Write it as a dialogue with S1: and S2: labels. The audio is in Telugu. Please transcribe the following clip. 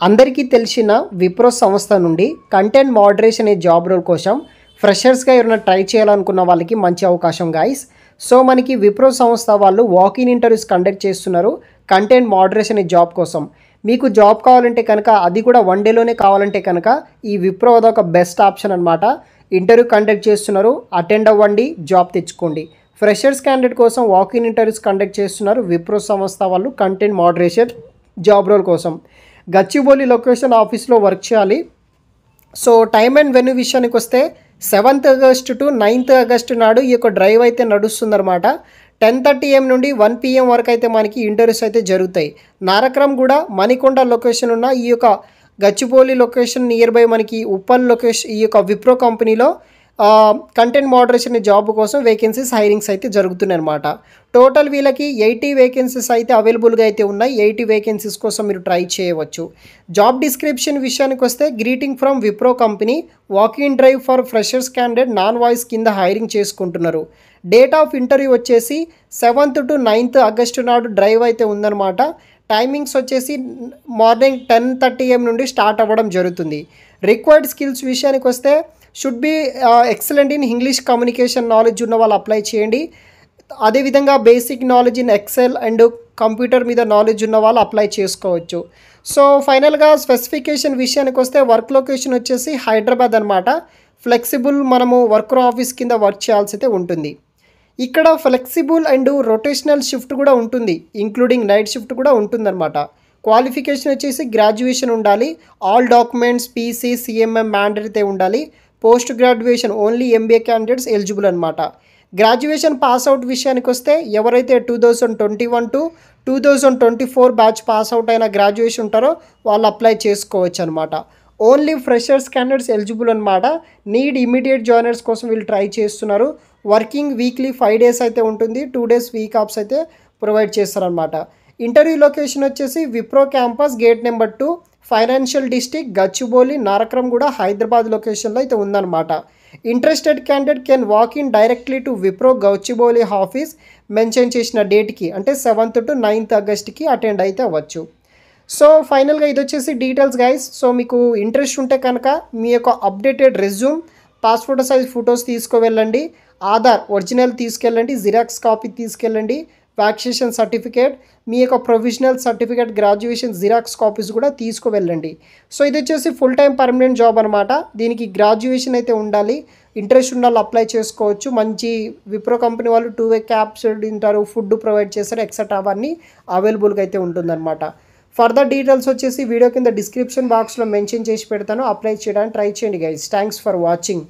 S1: అందరికీ తెలిసిన విప్రో సంస్థ నుండి కంటెంట్ మోడరేషన్ అనే జాబ్ రోల్ కోసం ఫ్రెషర్స్గా ఎవరైనా ట్రై చేయాలనుకున్న వాళ్ళకి మంచి అవకాశం గాయస్. సో మనకి విప్రో సంస్థ వాళ్ళు వాకిన్ ఇంటర్వ్యూస్ కండక్ట్ చేస్తున్నారు కంటెంట్ మోడరేషన్ అనే జాబ్ కోసం. మీకు జాబ్ కావాలంటే కనుక అది కూడా 1 డేలోనే కావాలంటే కనుక ఈ విప్రో అదొక బెస్ట్ ఆప్షన్ అనమాట. ఇంటర్వ్యూ కండక్ట్ చేస్తున్నారు, అటెండ్ అవ్వండి, జాబ్ తెచ్చుకోండి. ఫ్రెషర్స్ క్యాండిడేట్ కోసం వాకిన్ ఇంటర్వ్యూస్ కండక్ట్ చేస్తున్నారు విప్రో సంస్థ వాళ్ళు కంటెంట్ మోడరేషన్ జాబ్ రోల్ కోసం. గచ్చిబౌలి లొకేషన్ ఆఫీస్లో వర్క్ చేయాలి. సో టైమ్ అండ్ వెన్యూ విషయానికి వస్తే 7th August to 9th August నాడు ఈ యొక్క డ్రైవ్ అయితే నడుస్తుందన్నమాట. 10:30 AM నుండి 1 PM వరకు అయితే మనకి ఇంటర్వ్యూస్ అయితే జరుగుతాయి. నారక్రమ్ కూడా మణికొండ లొకేషన్ ఉన్న ఈ యొక్క గచ్చిబౌలి లొకేషన్ నియర్ బై మనకి ఉప్పల్ లొకేషన్ ఈ యొక్క విప్రో కంపెనీలో కంటెంట్ మోడరేషన్ జాబ్ కోసం వేకెన్సీస్ హైరింగ్స్ అయితే జరుగుతున్నాయి అనమాట. టోటల్ వీళ్ళకి 80 వేకెన్సీస్ అయితే అవైలబుల్గా అయితే ఉన్నాయి. 80 వేకెన్సీస్ కోసం మీరు ట్రై చేయవచ్చు. జాబ్ డిస్క్రిప్షన్ విషయానికి వస్తే greeting from Wipro company, walking drive for freshers candidate non voice కింద హైరింగ్ చేసుకుంటున్నారు. డేట్ ఆఫ్ ఇంటర్వ్యూ వచ్చేసి 7th to 9th ఆగస్టు నాడు డ్రైవ్ అయితే ఉందన్నమాట. టైమింగ్స్ వచ్చేసి మార్నింగ్ 10:30 AM నుండి స్టార్ట్ అవ్వడం జరుగుతుంది. రిక్వైర్డ్ స్కిల్స్ విషయానికి వస్తే should be excellent in English communication knowledge ఉన్న వాళ్ళు అప్లై చేయండి. అదేవిధంగా basic knowledge in Excel and computer మీద నాలెడ్జ్ ఉన్న వాళ్ళు అప్లై చేసుకోవచ్చు. సో ఫైనల్గా స్పెసిఫికేషన్ విషయానికి వస్తే వర్క్ లొకేషన్ వచ్చేసి హైదరాబాద్ అనమాట. ఫ్లెక్సిబుల్ మనము వర్క్ ఆఫీస్ కింద వర్క్ చేయాల్సి అయితే ఉంటుంది. ఇక్కడ ఫ్లెక్సిబుల్ అండ్ రొటేషనల్ షిఫ్ట్ కూడా ఉంటుంది, ఇంక్లూడింగ్ నైట్ షిఫ్ట్ కూడా ఉంటుందన్నమాట. క్వాలిఫికేషన్ వచ్చేసి గ్రాడ్యుయేషన్ ఉండాలి. All documents PC CMM mandatory ఉండాలి. Post graduation only MBA candidates eligible అనమాట. గ్రాడ్యుయేషన్ పాస్అవుట్ విషయానికి వస్తే ఎవరైతే 2021 to 2024 బ్యాచ్ పాస్అవుట్ అయిన గ్రాడ్యుయేషన్ ఉంటారో వాళ్ళు అప్లై చేసుకోవచ్చు అనమాట. ఓన్లీ ఫ్రెషర్స్ క్యాండిడేట్స్ ఎలిజిబుల్ అనమాట. నీడ్ ఇమీడియట్ జాయినర్స్ కోసం వీళ్ళు ట్రై చేస్తున్నారు. వర్కింగ్ వీక్లీ 5 days అయితే ఉంటుంది, 2 days వీక్ ఆఫ్స్ అయితే ప్రొవైడ్ చేస్తారనమాట. ఇంటర్వ్యూ లొకేషన్ వచ్చేసి Wipro campus gate number 2 financial district Gachibowli Nanakram కూడా హైదరాబాద్ లొకేషన్లో అయితే ఉందన్నమాట. Interested candidate can walk in directly to Wipro Gachibowli office mention చేసిన డేట్కి అంటే 7th to 9th ఆగస్ట్కి అటెండ్ అయితే అవ్వచ్చు. సో ఫైనల్గా ఇది వచ్చేసి డీటెయిల్స్ గైస్. సో మీకు ఇంట్రెస్ట్ ఉంటే కనుక మీ యొక్క updated resume, passport size photos తీసుకువెళ్ళండి, ఆధార్ ఒరిజినల్ తీసుకెళ్ళండి, జిరాక్స్ కాపీ తీసుకెళ్ళండి, వ్యాక్సినేషన్ సర్టిఫికేట్, మీ యొక్క provisional certificate, graduation xerox copies కూడా తీసుకువెళ్ళండి. సో ఇది వచ్చేసి ఫుల్ టైం పర్మనెంట్ జాబ్ అనమాట. దీనికి గ్రాడ్యుయేషన్ అయితే ఉండాలి. ఇంట్రెస్ట్ ఉన్న వాళ్ళు అప్లై చేసుకోవచ్చు. మంచి విప్రో కంపెనీ వాళ్ళు 2-way క్యాబ్స్ తింటారు, ఫుడ్ ప్రొవైడ్ చేస్తారు, ఎక్సెట్రా అవన్నీ అవైలబుల్గా అయితే ఉంటుందన్నమాట. ఫర్దర్ డీటెయిల్స్ వచ్చేసి వీడియో కింద డిస్క్రిప్షన్ బాక్స్లో మెన్షన్ చేసి పెడతాను. అప్లై చేయడానికి ట్రై చేయండి గైస్. Thanks for watching.